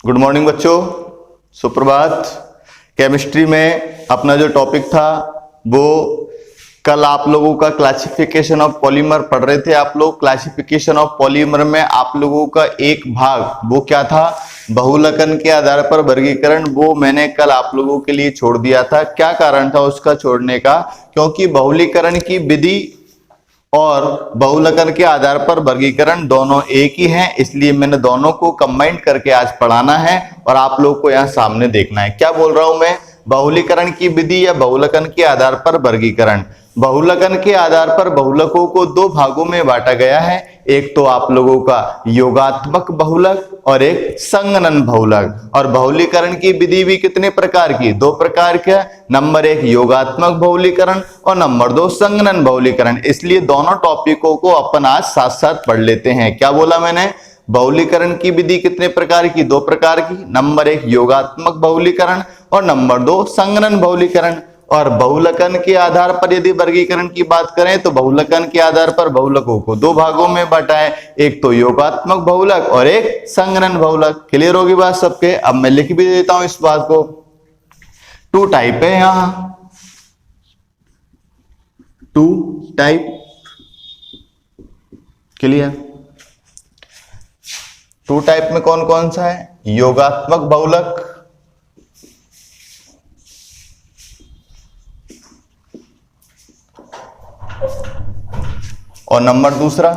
Good morning बच्चों, सुप्रभात। Chemistry में अपना जो टॉपिक था वो कल आप लोगों का क्लासिफिकेशन ऑफ पॉलीमर पढ़ रहे थे। आप लोग क्लासिफिकेशन ऑफ पॉलीमर में आप लोगों का एक भाग वो क्या था, बहुलकन के आधार पर वर्गीकरण, वो मैंने कल आप लोगों के लिए छोड़ दिया था। क्या कारण था उसका छोड़ने का? क्योंकि बहुलीकरण की विधि और बहुलकन के आधार पर वर्गीकरण दोनों एक ही हैं, इसलिए मैंने दोनों को कंबाइन करके आज पढ़ाना है और आप लोग को यहाँ सामने देखना है। क्या बोल रहा हूं मैं? बहुलीकरण की विधि या बहुलकन के आधार पर वर्गीकरण। बहुलकन के आधार पर बहुलकों को दो भागों में बांटा गया है, एक तो आप लोगों का योगात्मक बहुलक और एक संगनन बहुलक। और बहुलीकरण की विधि भी कितने प्रकार की? दो प्रकार के, नंबर एक योगात्मक बहुलीकरण और नंबर दो संगनन बहुलीकरण। इसलिए दोनों टॉपिकों को अपन आज साथ साथ पढ़ लेते हैं। क्या बोला मैंने? बहुलीकरण की विधि कितने प्रकार की? दो प्रकार की, नंबर एक योगात्मक बहुलीकरण और नंबर दो संगनन बहुलीकरण। और बहुलकन के आधार पर यदि वर्गीकरण की बात करें तो बहुलकन के आधार पर बहुलकों को दो भागों में बांटा है, एक तो योगात्मक बहुलक और एक संगनन बहुलक। क्लियर होगी बात सबके? अब मैं लिख भी देता हूं इस बात को। टू टाइप है यहां, two type. Clear? Two type में कौन कौन सा है? योगात्मक बहुलक और नंबर दूसरा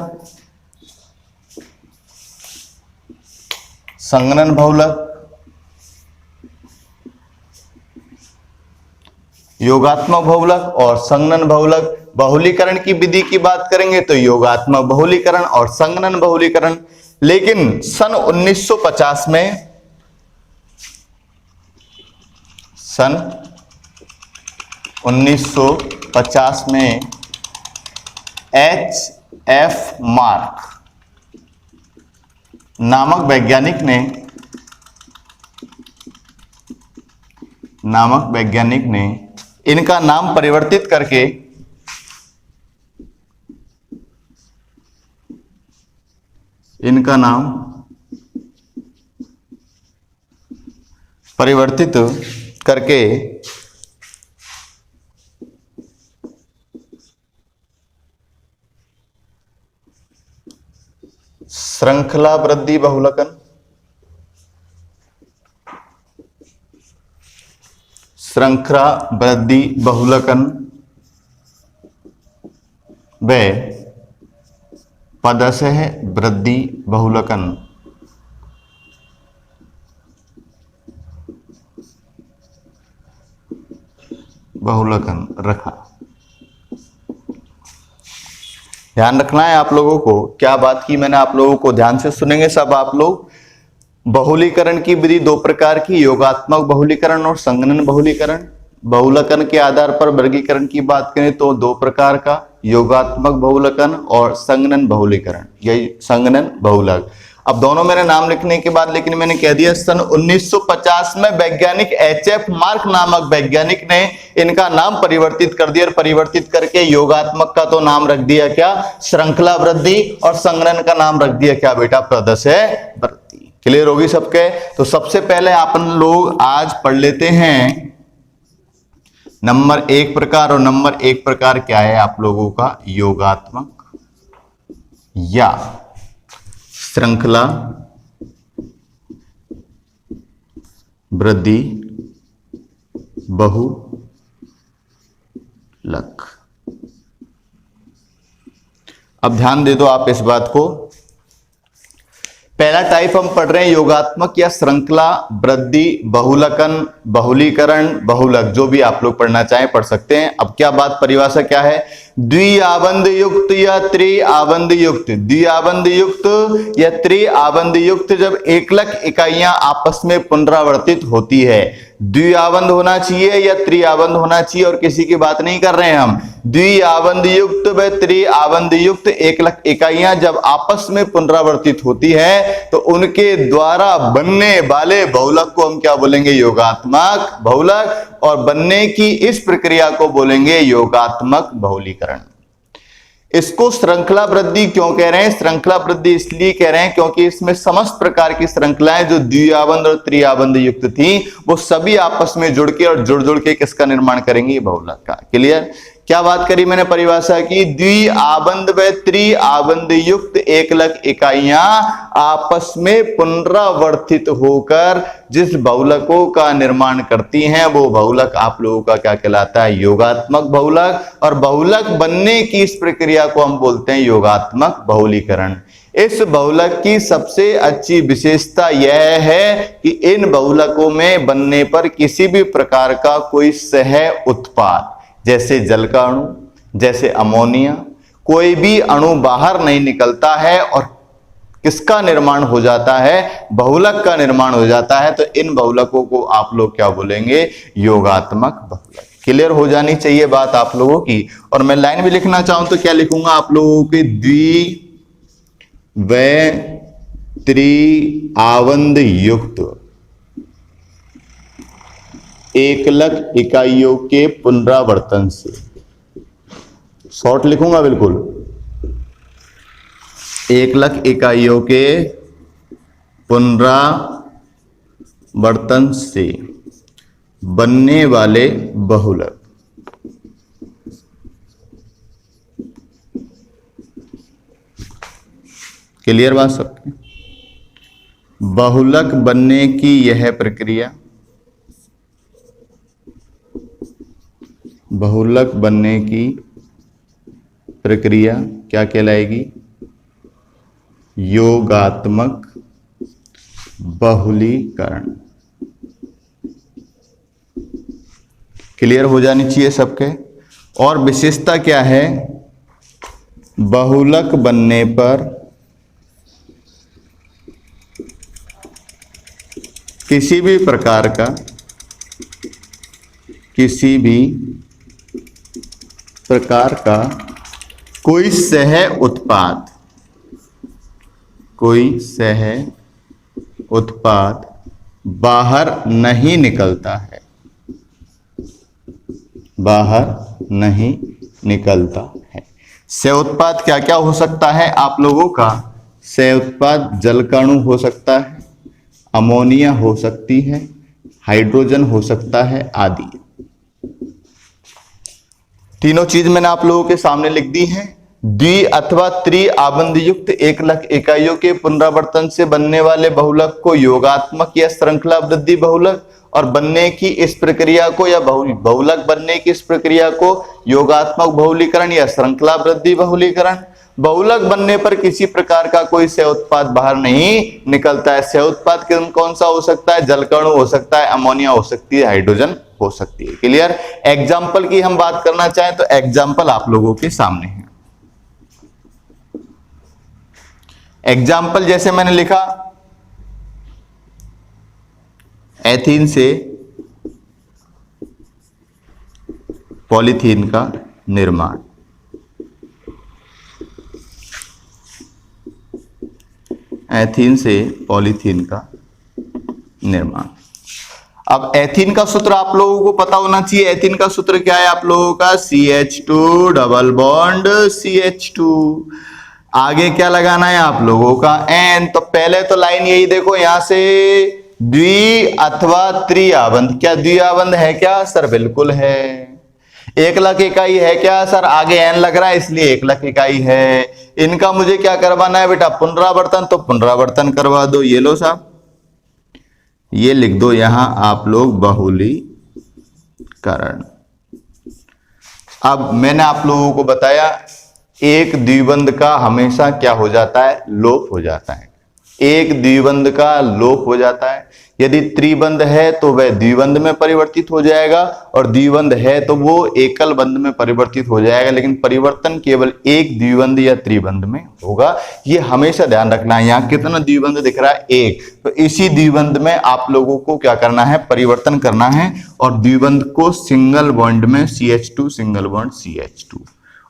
संगनन बहुलक। योगात्मक बहुलक और संगनन बहुलक। बहुलीकरण की विधि की बात करेंगे तो योगात्मक बहुलीकरण और संगनन बहुलीकरण। लेकिन सन 1950 में H.F. मार्क नामक वैज्ञानिक ने इनका नाम परिवर्तित करके श्रृंखला वृद्धि बहुलकन, व पदशः वृद्धि बहुलकन रखा। ध्यान रखना है आप लोगों को। क्या बात की मैंने आप लोगों को? ध्यान से सुनेंगे सब आप लोग। बहुलीकरण की विधि दो प्रकार की, योगात्मक बहुलीकरण और संगनन बहुलीकरण। बहुलकन के आधार पर वर्गीकरण की बात करें तो दो प्रकार का, योगात्मक बहुलकन और संगनन बहुलीकरण, यही संगनन बहुलक। अब दोनों मेरे नाम लिखने के बाद लेकिन मैंने कह दिया सन 1950 में वैज्ञानिक H.F. मार्क नामक वैज्ञानिक ने इनका नाम परिवर्तित कर दिया और परिवर्तित करके योगात्मक का तो नाम रख दिया क्या? श्रृंखला वृद्धि, और संगनन का नाम रख दिया क्या बेटा? पदशः वृद्धि। क्लियर होगी सबके? तो सबसे पहले अपन लोग आज पढ़ लेते हैं नंबर एक प्रकार। और नंबर एक प्रकार क्या है आप लोगों का? योगात्मक या श्रृंखला वृद्धि बहुलक। अब ध्यान दे दो आप इस बात को। पहला टाइप हम पढ़ रहे हैं योगात्मक या श्रृंखला वृद्धि बहुलकन, बहुलीकरण, बहुलक, जो भी आप लोग पढ़ना चाहें पढ़ सकते हैं। अब क्या बात, परिभाषा क्या है? द्विआबंध युक्त या त्रिआबंध युक्त, द्विआबंध युक्त या त्रिआबंध युक्त जब एकलक इकाइयां आपस में पुनरावर्तित होती है। द्विआबंध होना चाहिए या त्रिआबंध होना चाहिए और किसी की बात नहीं कर रहे हैं हम। द्विआबंध युक्त व त्रिआबंध युक्त एकलक इकाइयां जब आपस में पुनरावर्तित होती है तो उनके द्वारा बनने वाले बहुलक को हम क्या बोलेंगे? योगात्मक बहुलक। और बनने की इस प्रक्रिया को बोलेंगे योगात्मक बहुलीकरण। इसको श्रृंखला वृद्धि क्यों कह रहे हैं? श्रृंखला वृद्धि इसलिए कह रहे हैं क्योंकि इसमें समस्त प्रकार की श्रृंखलाएं जो द्विआबंध और त्रिआबंध युक्त थी वो सभी आपस में जुड़ के और जुड़ के किसका निर्माण करेंगी? बहुलक का। क्लियर? क्या बात करी मैंने परिभाषा की? द्विआबंध व त्रिआबंध युक्त एकलक इकाइयां आपस में पुनरावर्तित होकर जिस बहुलकों का निर्माण करती हैं वो बहुलक आप लोगों का क्या कहलाता है? योगात्मक बहुलक। और बहुलक बनने की इस प्रक्रिया को हम बोलते हैं योगात्मक बहुलीकरण। इस बहुलक की सबसे अच्छी विशेषता यह है कि इन बहुलकों में बनने पर किसी भी प्रकार का कोई सह उत्पाद जैसे जल का अणु, जैसे अमोनिया, कोई भी अणु बाहर नहीं निकलता है और किसका निर्माण हो जाता है? बहुलक का निर्माण हो जाता है। तो इन बहुलकों को आप लोग क्या बोलेंगे? योगात्मक बहुलक। क्लियर हो जानी चाहिए बात आप लोगों की। और मैं लाइन में लिखना चाहूं तो क्या लिखूंगा आप लोगों के? द्वि व त्रिआबंध युक्त एकलक इकाइयों के पुनरावर्तन से। शॉर्ट लिखूंगा बिल्कुल। एकलक इकाइयों के पुनरावर्तन से बनने वाले बहुलक क्लियर बात सबकी? बहुलक बनने की यह प्रक्रिया, बहुलक बनने की प्रक्रिया क्या कहलाएगी? योगात्मक बहुलीकरण। क्लियर हो जानी चाहिए सबके। और विशेषता क्या है? बहुलक बनने पर किसी भी प्रकार का कोई सह उत्पाद बाहर नहीं निकलता है, सह उत्पाद क्या क्या हो सकता है आप लोगों का? सह उत्पाद जल का अणु हो सकता है, अमोनिया हो सकती है, हाइड्रोजन हो सकता है आदि। तीनों चीज मैंने आप लोगों के सामने लिख दी है। द्वि अथवा त्रिआबंध युक्त एकलक इकाइयों के पुनरावर्तन से बनने वाले बहुलक को योगात्मक या श्रृंखला वृद्धि बहुलक, और बनने की इस प्रक्रिया को या बहुलक बनने की इस प्रक्रिया को योगात्मक बहुलीकरण या श्रृंखला वृद्धि बहुलीकरण। बहुलक बनने पर किसी प्रकार का कोई सह उत्पाद बाहर नहीं निकलता है। सह उत्पाद कौन सा हो सकता है? जल का अणु हो सकता है, अमोनिया हो सकती है, हाइड्रोजन हो सकती है। क्लियर? एग्जाम्पल की हम बात करना चाहें तो एग्जाम्पल आप लोगों के सामने है। एग्जाम्पल जैसे मैंने लिखा, एथीन से पॉलीथीन का निर्माण। एथीन से पॉलीथीन का निर्माण। अब एथीन का सूत्र आप लोगों को पता होना चाहिए। एथीन का सूत्र क्या है आप लोगों का? CH2 double bond CH2। आगे क्या लगाना है आप लोगों का? N। तो पहले तो लाइन यही देखो, यहां से द्वि अथवा त्रिआबंध। क्या द्विआबंध है क्या सर? बिल्कुल है। एकलक इकाई है क्या सर? आगे N लग रहा है इसलिए एकलक इकाई है। इनका मुझे क्या करवाना है बेटा? पुनरावर्तन। तो पुनरावर्तन करवा दो। ये लो साहब, ये लिख दो यहां आप लोग बहुलीकरण। अब मैंने आप लोगों को बताया एक द्विबंध का हमेशा क्या हो जाता है? लोप हो जाता है। एक द्विबंध का लोप हो जाता है। यदि त्रिबंध है तो वह द्विबंध में परिवर्तित हो जाएगा, और द्विबंध है तो वो एकल बंध में परिवर्तित हो जाएगा। लेकिन परिवर्तन केवल एक द्विबंध या त्रिबंध में होगा, ये हमेशा ध्यान रखना है। यहाँ कितना द्विबंध दिख रहा है? एक। तो इसी द्विबंध में आप लोगों को क्या करना है? परिवर्तन करना है, और द्विबंध को सिंगल बॉन्ड में CH2 सिंगल बॉन्ड CH2,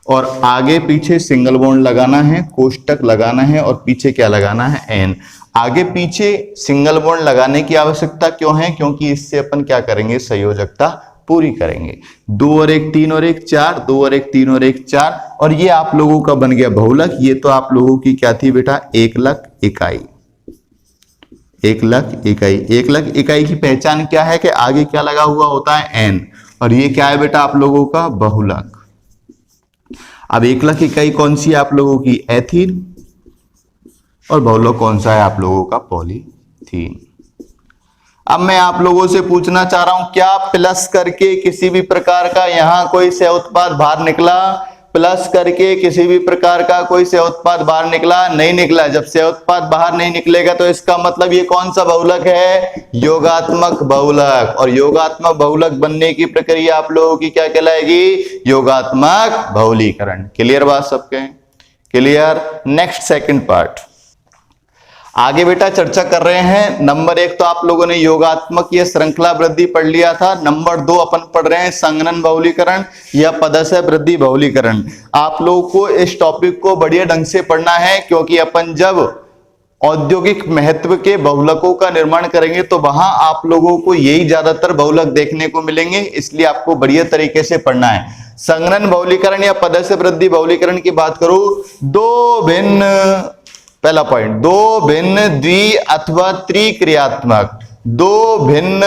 और आगे पीछे सिंगल बॉन्ड लगाना है, कोष्टक लगाना है, और पीछे क्या लगाना है? N। आगे पीछे सिंगल बॉन्ड लगाने की आवश्यकता क्यों है? क्योंकि इससे अपन क्या करेंगे? संयोजकता पूरी करेंगे। 2 और 1 3 और 1 4, 2 और 1 3 और 1 4, और ये आप लोगों का बन गया बहुलक। ये तो आप लोगों की क्या थी बेटा, एकलक इकाई। एकलक इकाई, एकलक इकाई की पहचान क्या है कि आगे क्या लगा हुआ होता है, एन, और ये क्या है बेटा आप लोगों का बहुलक। अब एकलक इकाई कौन सी है आप लोगों की, एथीन, और बहुलक कौन सा है आप लोगों का, पॉलीथीन। अब मैं आप लोगों से पूछना चाह रहा हूं, क्या प्लस करके किसी भी प्रकार का यहां कोई सह उत्पाद बाहर निकला, प्लस करके किसी भी प्रकार का कोई सह उत्पाद बाहर निकला, नहीं निकला। जब सह उत्पाद बाहर नहीं निकलेगा तो इसका मतलब ये कौन सा बहुलक है, योगात्मक बहुलक, और योगात्मक बहुलक बनने की प्रक्रिया आप लोगों की क्या कहलाएगी, योगात्मक बहुलीकरण। क्लियर बात सबके, क्लियर। नेक्स्ट सेकंड पार्ट, आगे बेटा चर्चा कर रहे हैं। नंबर 1 तो आप लोगों ने योगात्मक या श्रृंखला वृद्धि पढ़ लिया था। नंबर 2 अपन पढ़ रहे हैं संघनन बहुलीकरण या पदस्य वृद्धि बहुलीकरण। आप लोगों को इस टॉपिक को बढ़िया ढंग से पढ़ना है, क्योंकि अपन जब औद्योगिक महत्व के बहुलकों का निर्माण करेंगे तो वहां आप लोगों को यही ज्यादातर बहुलक देखने को मिलेंगे, इसलिए आपको बढ़िया तरीके से पढ़ना है। संघनन बहुलीकरण या पदस्य वृद्धि बहुलीकरण की बात करूं, दो भिन्न, पहला पॉइंट, दो भिन्न द्वि अथवा त्रिक्रियात्मक, दो भिन्न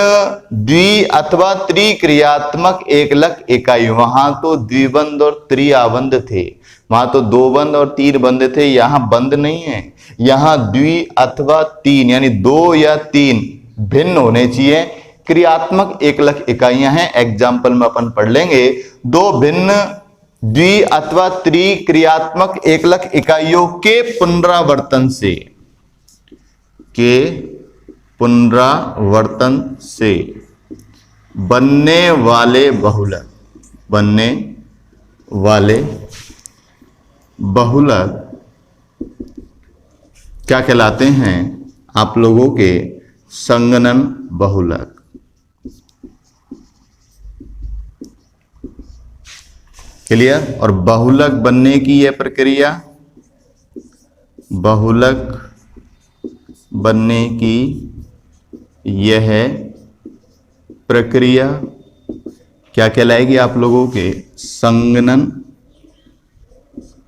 द्वि अथवा त्रिक्रियात्मक एकलक इकाई। वहां तो द्विबंध और त्रिआबंध थे, वहां तो 2 बंद और 3 बंद थे, यहां बंद नहीं है, यहां द्वि अथवा 3 यानी 2 या 3 भिन्न होने चाहिए क्रियात्मक एकलक इकाइयां हैं। एग्जाम्पल में अपन पढ़ लेंगे, दो भिन्न द्वि अथवा त्रिक्रियात्मक एकलक इकाइयों के पुनरावर्तन से बनने वाले बहुलक, क्या कहलाते हैं आप लोगों के, संघनन बहुलक। क्लियर। और बहुलक बनने की यह प्रक्रिया, बहुलक बनने की यह प्रक्रिया क्या कहलाएगी आप लोगों के, संघनन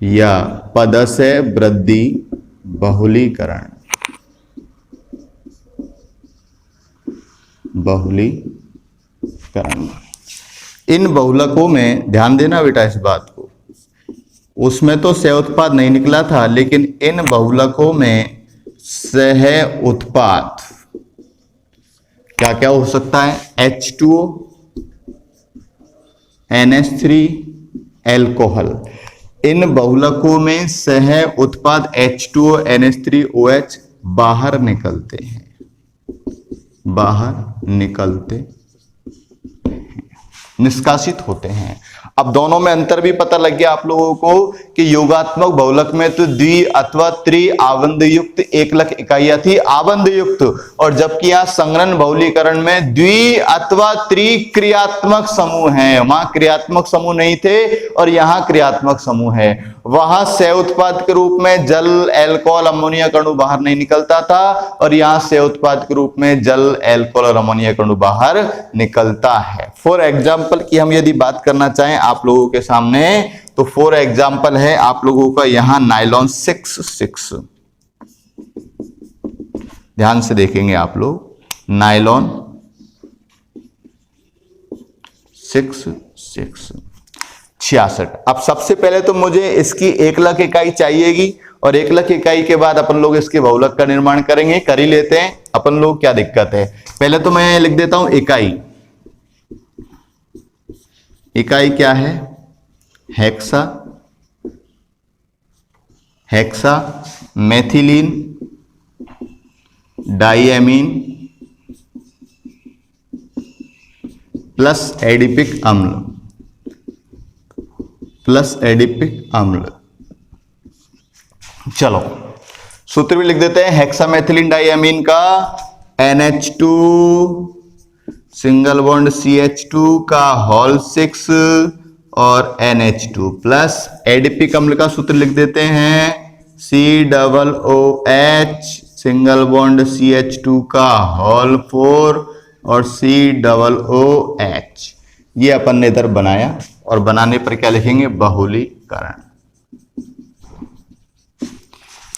या पदस्य वृद्धि बहुलीकरण। इन बहुलकों में ध्यान देना बेटा इस बात को, उसमें तो सह उत्पाद नहीं निकला था, लेकिन इन बहुलकों में सह उत्पाद क्या क्या हो सकता है, H2O, NH3, एल्कोहल। इन बहुलकों में सह उत्पाद H2O, NH3, OH बाहर निकलते हैं, निष्कासित होते हैं। अब दोनों में अंतर भी पता लग गया आप लोगों को कि योगात्मक बहुलक में तो द्वि अथवा त्रिआबंध युक्त एकलक इकाइयां थी, आबंध युक्त, और जबकि यहां संघनन बहुलीकरण में द्वि अथवा त्रिक्रियात्मक समूह हैं, वहां क्रियात्मक समूह नहीं थे और यहां क्रियात्मक समूह है। वहां सह उत्पाद के रूप में जल, एल्कोहल, अमोनिया का अणु बाहर नहीं निकलता था, और यहां सह उत्पाद के रूप में जल, एल्कोहल और अमोनिया का अणु बाहर निकलता है। फॉर एग्जाम्पल की हम यदि बात करना चाहें आप लोगों के सामने, तो फॉर एग्जाम्पल है आप लोगों का यहां नायलॉन 6, ध्यान से देखेंगे आप लोग, नायलॉन 66। अब सबसे पहले तो मुझे इसकी एकलक इकाई चाहिएगी, और एकलक इकाई के बाद अपन लोग इसके बहुलक का निर्माण करेंगे। कर ही लेते हैं अपन लोग, क्या दिक्कत है। पहले तो मैं लिख देता हूं इकाई। इकाई क्या है, hexa methylene diamine plus adipic अम्ल। चलो सूत्र भी लिख देते हैं। हेक्सामेथिलीन डाइएमीन का NH2 सिंगल बॉन्ड CH2 का होल 6 और NH2 प्लस एडिपिक अम्ल का सूत्र लिख देते हैं COOH सिंगल बॉन्ड CH2 का होल 4 और COOH। ये अपन ने इधर बनाया और बनाने पर क्या लिखेंगे, बहुलीकरण।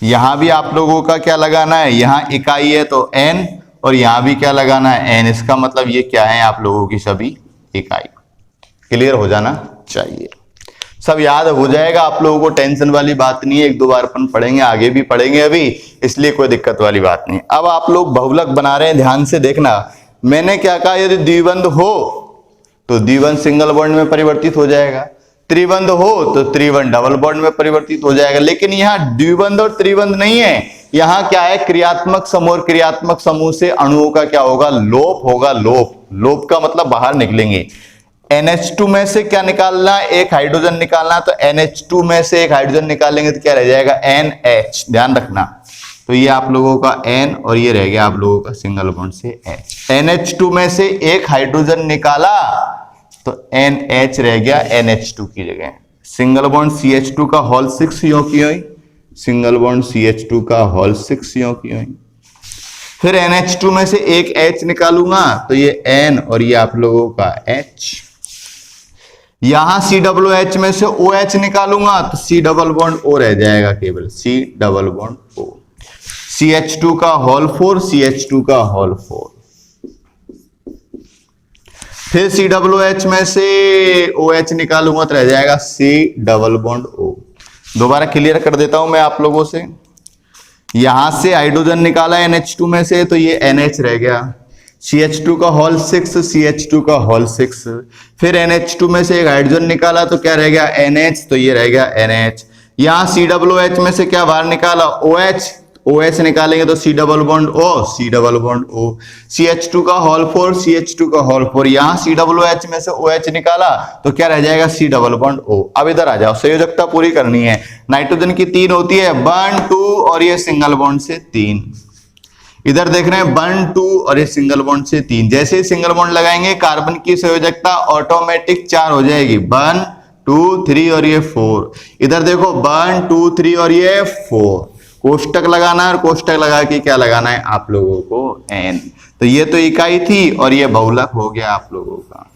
यहां भी आप लोगों का क्या लगाना है, यहां इकाई है तो n, और यहां भी क्या लगाना है, n। इसका मतलब ये क्या है, आप लोगों की सभी इकाई। क्लियर हो जाना चाहिए, सब याद हो जाएगा आप लोगों को, टेंशन वाली बात नहीं है। एक दो बार अपन पढ़ेंगे, आगे भी पढ़ेंगे अभी, इसलिए कोई दिक्कत वाली बात नहीं। अब आप लोग बहुलक बना रहे हैं, ध्यान से देखना। मैंने क्या कहा, यदि द्विबंध हो तो द्विबंध सिंगल बॉन्ड में परिवर्तित हो जाएगा, त्रिबंध हो तो त्रिबंध डबल बॉन्ड में परिवर्तित हो जाएगा। लेकिन यहाँ द्विबंध और त्रिबंध नहीं है, यहाँ क्या है, क्रियात्मक समूह, और क्रियात्मक समूह से अणुओं का क्या होगा, लोप होगा। लोप, लोप का मतलब बाहर निकलेंगे। NH2 में से क्या निकालना, एक हाइड्रोजन निकालना, तो NH2 में से एक हाइड्रोजन निकालेंगे तो क्या रह जाएगा, NH। ध्यान रखना, तो ये आप लोगों का N और ये रह गया आप लोगों का सिंगल बॉन्ड से H। NH2 में से एक हाइड्रोजन निकाला तो NH रह गया NH2 की जगह। सिंगल बॉन्ड CH2 का होल 6 यों की हुई, सिंगल बॉन्ड CH2 का होल 6 यों की हुई। फिर NH2 में से एक H निकालूंगा तो ये N और ये आप लोगों का H। यहां COOH में से OH निकालूंगा तो C डबल बॉन्ड O रह जाएगा, केवल C double bond O। CH2 का होल 4, CH2 का होल 4। फिर COOH में से OH निकालूंगा तो रह जाएगा C डबल बॉन्ड O। दोबारा क्लियर कर देता हूं मैं आप लोगों से। यहां से हाइड्रोजन निकाला NH2 में से तो ये NH रह गया, CH2 का होल 6, CH2 का होल 6। फिर NH2 में से एक हाइड्रोजन निकाला तो क्या रह गया, NH, तो ये रह गया NH। यहां COOH में से क्या बाहर निकाला, OH, OH निकालेंगे तो C double bond O, C double bond O। CH2 का होल 4, CH2 का होल 4। यहां COOH में से OH निकाला तो क्या रह जाएगा, C डबल बॉन्ड O। अब इधर आ जाओ, संयोजकता पूरी करनी है। नाइट्रोजन की 3 होती है, 1 2 और ये सिंगल बॉन्ड से 3। इधर देख रहे हैं 1 2 और ये सिंगल बॉन्ड से 3। जैसे ही सिंगल बॉन्ड लगाएंगे कार्बन की संयोजकता ऑटोमेटिक 4 हो जाएगी, 1 2 3 और ये 4। इधर देखो 1 2 3 और ये 4। कोष्टक लगाना है और कोष्टक लगा के क्या लगाना है आप लोगों को, n। तो ये तो इकाई थी और ये बहुलक हो गया आप लोगों का।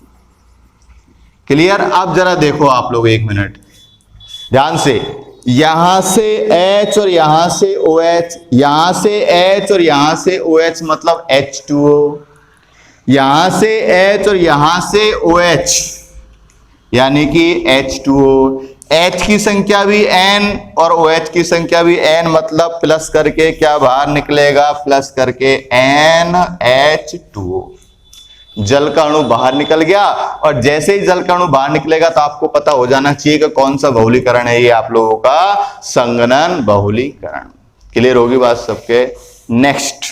क्लियर। अब जरा देखो आप लोग, एक मिनट ध्यान से। यहां से H और यहां से OH, यहां से H और यहां से OH मतलब H2O, यहां से H और यहां से OH यानी कि H2O। H की संख्या भी n और OH की संख्या भी n, मतलब प्लस करके क्या बाहर निकलेगा, प्लस करके NH2O। जल का अणु बाहर निकल गया, और जैसे ही जल का अणु बाहर निकलेगा तो आपको पता हो जाना चाहिए कि कौन सा बहुलीकरण है, ये आप लोगों का संगनन बहुलीकरण। क्लियर होगी बात सबके। नेक्स्ट,